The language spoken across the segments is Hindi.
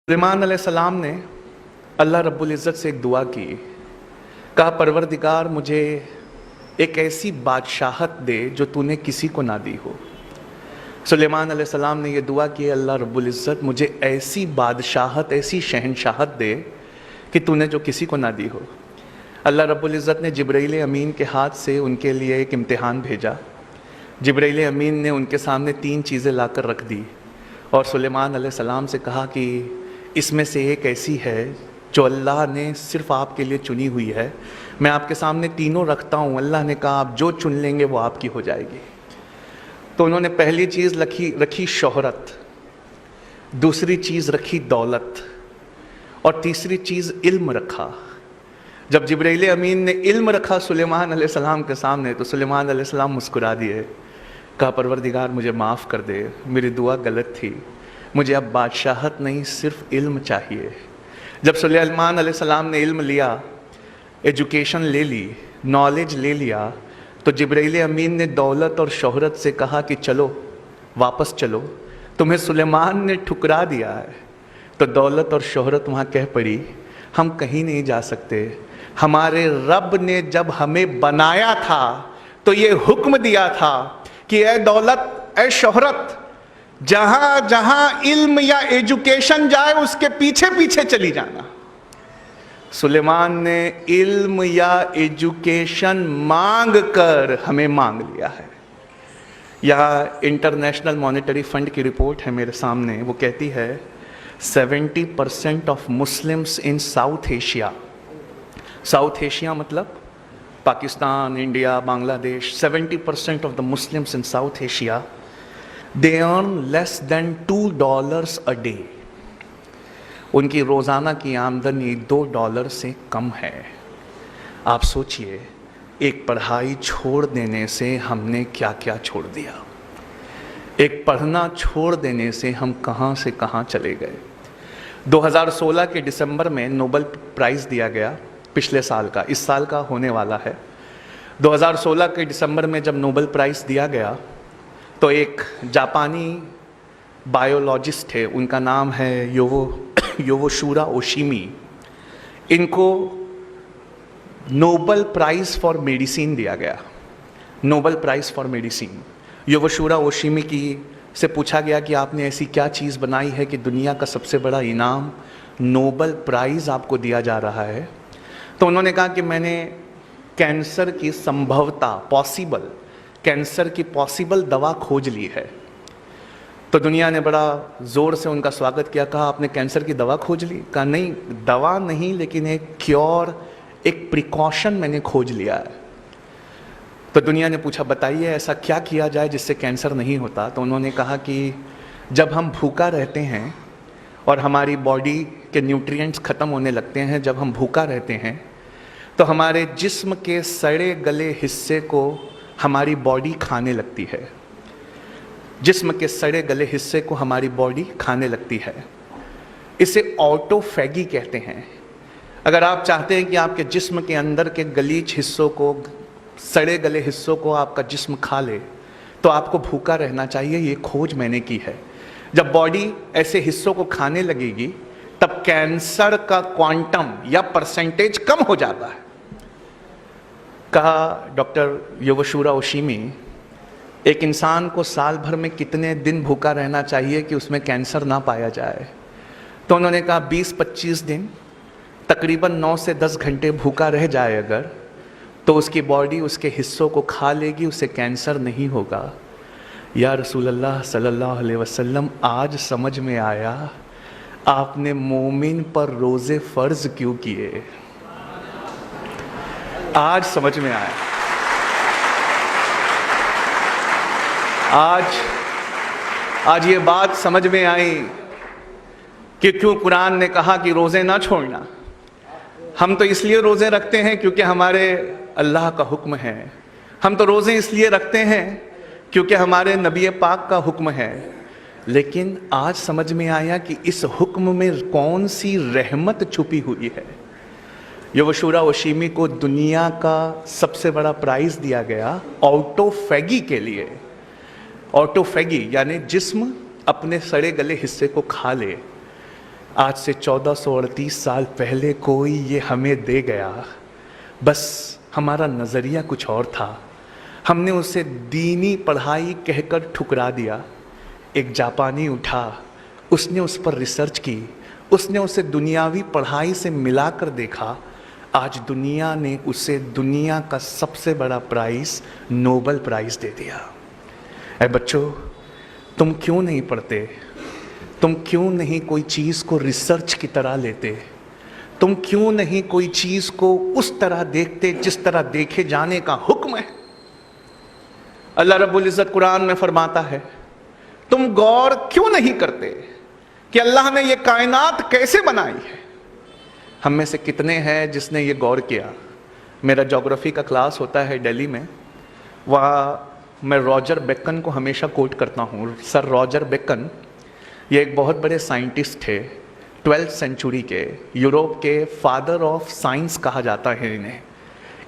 सुलेमान अलैहिस्सलाम ने अल्लाह रब्बुल इज़्ज़त से एक दुआ की। कहा, परवरदिगार मुझे एक ऐसी बादशाहत दे जो तूने किसी को ना दी हो। सुलेमान अलैहिस्सलाम ने यह दुआ की, अल्लाह रब्बुल इज़्ज़त मुझे ऐसी बादशाहत, ऐसी शहनशाहत दे कि तूने जो किसी को ना दी हो। अल्लाह रब्बुल इज़्ज़त ने जिब्राइल अमीन के हाथ से उनके लिए एक इम्तिहान भेजा। जिब्राइल अमीन ने उनके सामने 3 चीज़ें लाकर रख दी और सुलेमान अलैहिस्सलाम से कहा कि इसमें से एक ऐसी है जो अल्लाह ने सिर्फ़ आपके लिए चुनी हुई है। मैं आपके सामने तीनों रखता हूँ। अल्लाह ने कहा आप जो चुन लेंगे वो आपकी हो जाएगी। तो उन्होंने पहली चीज़ रखी शोहरत, दूसरी चीज़ रखी दौलत और तीसरी चीज़ इल्म रखा। जब जिब्राइल अमीन ने इल्म रखा सुलेमान अलैहिस्सलाम के सामने तो सुलेमान अलैहिस्सलाम मुस्कुरा दिए। कहा, परवरदिगार मुझे माफ़ कर दे, मेरी दुआ गलत थी, मुझे अब बादशाहत नहीं सिर्फ इल्म चाहिए। जब सुलेमान अलैहिस्सलाम ने इल्म लिया, एजुकेशन ले ली, नॉलेज ले लिया, तो जिब्राइल अमीन ने दौलत और शोहरत से कहा कि चलो वापस चलो, तुम्हें सुलेमान ने ठुकरा दिया है। तो दौलत और शोहरत वहाँ कह पड़ी, हम कहीं नहीं जा सकते। हमारे रब ने जब हमें बनाया था तो ये हुक्म दिया था कि ए दौलत, ए शोहरत, जहां जहां इल्म या एजुकेशन जाए उसके पीछे पीछे चली जाना। सुलेमान ने इल्म या एजुकेशन मांग कर हमें मांग लिया है। यह इंटरनेशनल मॉनेटरी फंड की रिपोर्ट है मेरे सामने। वो कहती है 70% of Muslims in South Asia, South Asia मतलब Pakistan, India, Bangladesh, 70% of the Muslims in South Asia they earn less than $2 a day। उनकी रोज़ाना की आमदनी $2 से कम है। आप सोचिए, एक पढ़ाई छोड़ देने से हमने क्या क्या छोड़ दिया। एक पढ़ना छोड़ देने से हम कहाँ से कहाँ चले गए। 2016 के दिसंबर में नोबेल प्राइज़ दिया गया, पिछले साल का, इस साल का होने वाला है। 2016 के दिसंबर में जब नोबेल प्राइज़ दिया गया तो एक जापानी बायोलॉजिस्ट थे, उनका नाम है योवोशुरा ओशिमी। इनको नोबेल प्राइज़ फॉर मेडिसिन दिया गया, नोबेल प्राइज़ फॉर मेडिसिन। योवोशुरा ओशिमी की से पूछा गया कि आपने ऐसी क्या चीज़ बनाई है कि दुनिया का सबसे बड़ा इनाम नोबेल प्राइज़ आपको दिया जा रहा है। तो उन्होंने कहा कि मैंने कैंसर की संभवता, कैंसर की पॉसिबल दवा खोज ली है। तो दुनिया ने बड़ा ज़ोर से उनका स्वागत किया। कहा, आपने कैंसर की दवा खोज ली? कहा, नहीं, दवा नहीं, लेकिन एक क्योर, एक प्रिकॉशन मैंने खोज लिया है। तो दुनिया ने पूछा, बताइए ऐसा क्या किया जाए जिससे कैंसर नहीं होता। तो उन्होंने कहा कि जब हम भूखा रहते हैं और हमारी बॉडी के न्यूट्रिएंट्स ख़त्म होने लगते हैं, जब हम भूखा रहते हैं तो हमारे जिस्म के सड़े गले हिस्से को हमारी बॉडी खाने लगती है। जिस्म के सड़े गले हिस्से को हमारी बॉडी खाने लगती है। इसे ऑटोफैगी कहते हैं। अगर आप चाहते हैं कि आपके जिस्म के अंदर के गलीच हिस्सों को, सड़े गले हिस्सों को आपका जिस्म खा ले, तो आपको भूखा रहना चाहिए। ये खोज मैंने की है। जब बॉडी ऐसे हिस्सों को खाने लगेगी तब कैंसर का क्वांटम या परसेंटेज कम हो जाता है। कहा डॉक्टर योवोशुरा ओशिमी, एक इंसान को साल भर में कितने दिन भूखा रहना चाहिए कि उसमें कैंसर ना पाया जाए। तो उन्होंने कहा 20-25 दिन, तकरीबन 9 से 10 घंटे भूखा रह जाए अगर, तो उसकी बॉडी उसके हिस्सों को खा लेगी, उसे कैंसर नहीं होगा। या रसूलल्लाह सल्लल्लाहु अलैहि वसल्लम, आज समझ में आया आपने मोमिन पर रोज़े फ़र्ज क्यों किए। आज समझ में आया। आज ये बात समझ में आई कि क्यों कुरान ने कहा कि रोज़े ना छोड़ना। हम तो इसलिए रोज़े रखते हैं क्योंकि हमारे अल्लाह का हुक्म है। हम तो रोज़े इसलिए रखते हैं क्योंकि हमारे नबी पाक का हुक्म है। लेकिन आज समझ में आया कि इस हुक्म में कौन सी रहमत छुपी हुई है। योवोशुरा ओशिमी को दुनिया का सबसे बड़ा प्राइज़ दिया गया ऑटोफैगी के लिए। ऑटोफैगी यानी जिस्म अपने सड़े गले हिस्से को खा ले। आज से 1438 साल पहले कोई ये हमें दे गया, बस हमारा नज़रिया कुछ और था, हमने उसे दीनी पढ़ाई कहकर ठुकरा दिया। एक जापानी उठा, उसने उस पर रिसर्च की, उसने उसे दुनियावी पढ़ाई से मिलाकर देखा। आज दुनिया ने उसे दुनिया का सबसे बड़ा प्राइज़, नोबेल प्राइज़ दे दिया। ऐ बच्चों, तुम क्यों नहीं पढ़ते? तुम क्यों नहीं कोई चीज़ को रिसर्च की तरह लेते? तुम क्यों नहीं कोई चीज़ को उस तरह देखते जिस तरह देखे जाने का हुक्म है? अल्लाह रब्बुल इज़्ज़त कुरान में फरमाता है, तुम गौर क्यों नहीं करते कि अल्लाह ने ये कायनात कैसे बनाई है? हम में से कितने हैं जिसने ये गौर किया? मेरा ज्योग्राफी का क्लास होता है दिल्ली में, वहाँ मैं रॉजर बेकन को हमेशा कोट करता हूँ। सर रॉजर बेकन ये एक बहुत बड़े साइंटिस्ट थे, 12th सेंचुरी के, यूरोप के फादर ऑफ साइंस कहा जाता है इन्हें।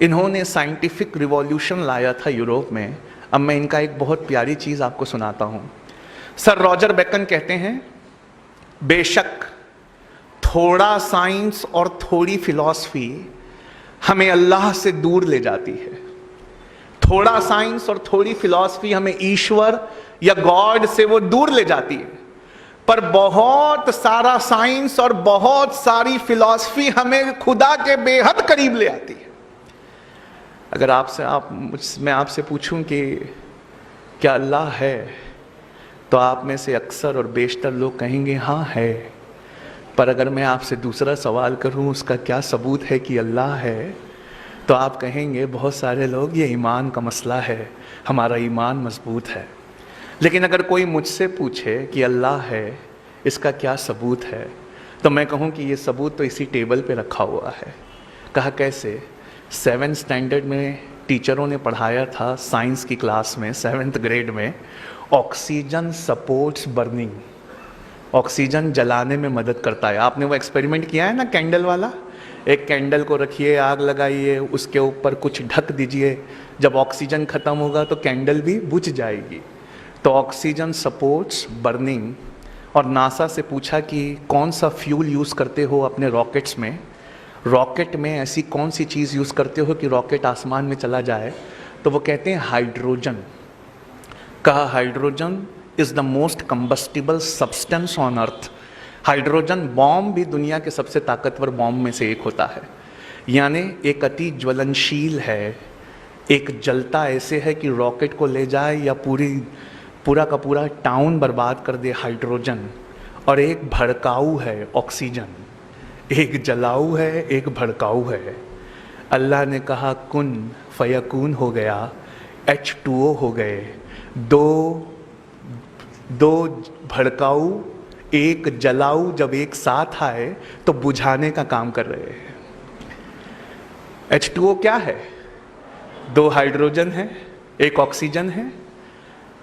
इन्होंने साइंटिफिक रिवॉल्यूशन लाया था यूरोप में। अब मैं इनका एक बहुत प्यारी चीज़ आपको सुनाता हूँ। सर रॉजर बेकन कहते हैं, बेशक थोड़ा साइंस और थोड़ी फिलॉसफी हमें अल्लाह से दूर ले जाती है। थोड़ा साइंस और थोड़ी फिलॉसफी हमें ईश्वर या गॉड से वो दूर ले जाती है, पर बहुत सारा साइंस और बहुत सारी फिलॉसफी हमें खुदा के बेहद करीब ले आती है। अगर मैं आपसे पूछूं कि क्या अल्लाह है, तो आप में से अक्सर और बेशतर लोग कहेंगे हाँ है। पर अगर मैं आपसे दूसरा सवाल करूं, उसका क्या सबूत है कि अल्लाह है, तो आप कहेंगे बहुत सारे लोग ये ईमान का मसला है, हमारा ईमान मजबूत है। लेकिन अगर कोई मुझसे पूछे कि अल्लाह है, इसका क्या सबूत है, तो मैं कहूँ कि ये सबूत तो इसी टेबल पे रखा हुआ है। कहा कैसे? 7th स्टैंडर्ड में टीचरों ने पढ़ाया था साइंस की क्लास में, 7th ग्रेड में, ऑक्सीजन सपोर्ट्स बर्निंग। ऑक्सीजन जलाने में मदद करता है। आपने वो एक्सपेरिमेंट किया है ना, कैंडल वाला? एक कैंडल को रखिए, आग लगाइए, उसके ऊपर कुछ ढक दीजिए, जब ऑक्सीजन ख़त्म होगा तो कैंडल भी बुझ जाएगी। तो ऑक्सीजन सपोर्ट्स बर्निंग। और नासा से पूछा कि कौन सा फ्यूल यूज़ करते हो अपने रॉकेट्स में, रॉकेट में ऐसी कौन सी चीज़ यूज़ करते हो कि रॉकेट आसमान में चला जाए? तो वो कहते हैं हाइड्रोजन। कहा hydrogen is the most combustible substance on earth. Hydrogen bomb भी दुनिया के सबसे ताकतवर बॉम्ब में से एक होता है। यानी एक अति ज्वलनशील है, एक जलता ऐसे है कि रॉकेट को ले जाए या पूरा का पूरा टाउन बर्बाद कर दे, हाइड्रोजन। और एक भड़काऊ है, ऑक्सीजन। एक जलाऊ है, एक भड़काऊ है। अल्लाह ने कहा कुन फयकून हो गया, H2O हो गए। दो भड़काऊ एक जलाऊ जब एक साथ आए तो बुझाने का काम कर रहे हैं। H2O क्या है? 2 हाइड्रोजन है, एक ऑक्सीजन है।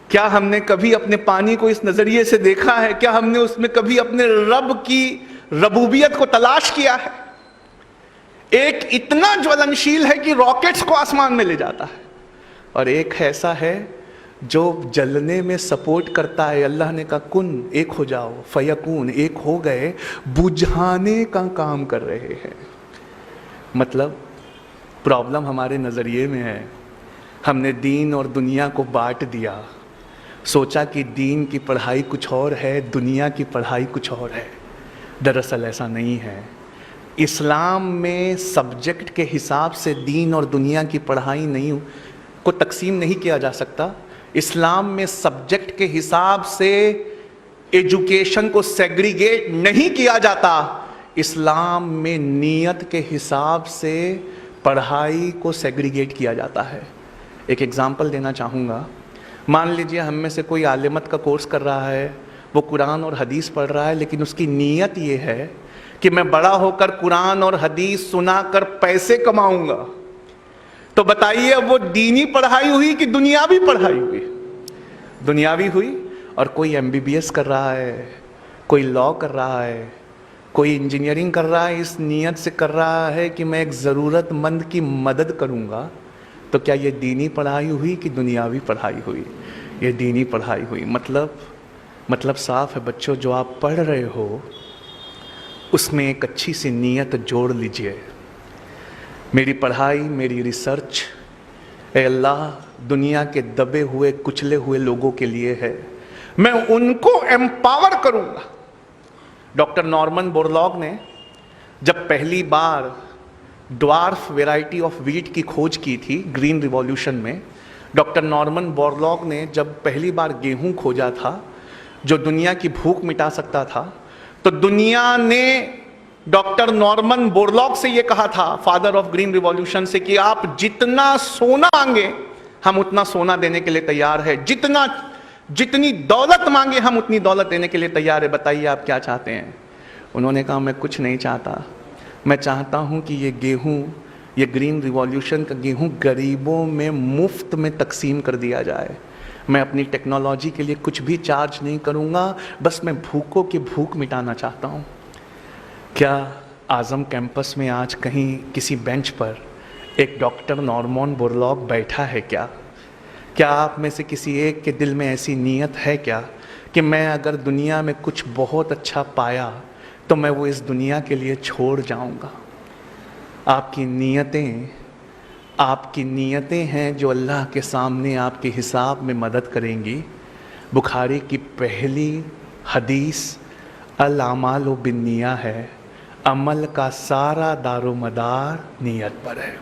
क्या हमने कभी अपने पानी को इस नजरिए से देखा है? क्या हमने उसमें कभी अपने रब की रबूबियत को तलाश किया है? एक इतना ज्वलनशील है कि रॉकेट्स को आसमान में ले जाता है, और एक ऐसा है जो जलने में सपोर्ट करता है। अल्लाह ने कहा कुन, एक हो जाओ, फयकून, एक हो गए, बुझाने का काम कर रहे हैं। मतलब प्रॉब्लम हमारे नज़रिए में है। हमने दीन और दुनिया को बांट दिया, सोचा कि दीन की पढ़ाई कुछ और है, दुनिया की पढ़ाई कुछ और है। दरअसल ऐसा नहीं है। इस्लाम में सब्जेक्ट के हिसाब से दीन और दुनिया की पढ़ाई नहीं को तकसीम नहीं किया जा सकता। इस्लाम में सब्जेक्ट के हिसाब से एजुकेशन को सेग्रीगेट नहीं किया जाता। इस्लाम में नीयत के हिसाब से पढ़ाई को सेग्रीगेट किया जाता है। एक एग्जांपल देना चाहूँगा। मान लीजिए हम में से कोई आलिमत का कोर्स कर रहा है, वो कुरान और हदीस पढ़ रहा है, लेकिन उसकी नीयत ये है कि मैं बड़ा होकर कुरान और हदीस सुनाकर पैसे कमाऊंगा। तो बताइए अब वो दीनी पढ़ाई हुई कि दुनियावी पढ़ाई हुई? दुनियावी हुई। और कोई MBBS कर रहा है, कोई लॉ कर रहा है, कोई इंजीनियरिंग कर रहा है, इस नीयत से कर रहा है कि मैं एक ज़रूरतमंद की मदद करूंगा। तो क्या ये दीनी पढ़ाई हुई कि दुनियावी पढ़ाई हुई? ये दीनी पढ़ाई हुई। मतलब साफ है बच्चों, जो आप पढ़ रहे हो उसमें एक अच्छी सी नीयत जोड़ लीजिए। मेरी पढ़ाई, मेरी रिसर्च, ए अल्लाह, दुनिया के दबे हुए कुचले हुए लोगों के लिए है, मैं उनको एम्पावर करूंगा। डॉक्टर नॉर्मन बोरलॉग ने जब पहली बार ड्वार्फ वेराइटी ऑफ वीट की खोज की थी ग्रीन रिवॉल्यूशन में, डॉक्टर नॉर्मन बोरलॉग ने जब पहली बार गेहूं खोजा था जो दुनिया की भूख मिटा सकता था, तो दुनिया ने डॉक्टर नॉर्मन बोरलॉग से यह कहा था, फादर ऑफ ग्रीन रिवॉल्यूशन से, कि आप जितना सोना मांगे हम उतना सोना देने के लिए तैयार है, जितनी दौलत मांगे हम उतनी दौलत देने के लिए तैयार है, बताइए आप क्या चाहते हैं। उन्होंने कहा, मैं कुछ नहीं चाहता, मैं चाहता हूं कि ये गेहूं, ये ग्रीन रिवॉल्यूशन का गेहूं गरीबों में मुफ्त में तकसीम कर दिया जाए। मैं अपनी टेक्नोलॉजी के लिए कुछ भी चार्ज नहीं करूंगा, बस मैं भूखों की भूख मिटाना चाहता हूं। क्या आज़म कैंपस में आज कहीं किसी बेंच पर एक डॉक्टर नॉर्मन बोरलॉग बैठा है क्या? क्या आप में से किसी एक के दिल में ऐसी नीयत है क्या कि मैं अगर दुनिया में कुछ बहुत अच्छा पाया तो मैं वो इस दुनिया के लिए छोड़ जाऊंगा? आपकी नीयतें हैं जो अल्लाह के सामने आपके हिसाब में मदद करेंगी। बुखारी की पहली हदीस अल अमालु बिन्निया है, अमल का सारा दारोमदार नीयत पर है।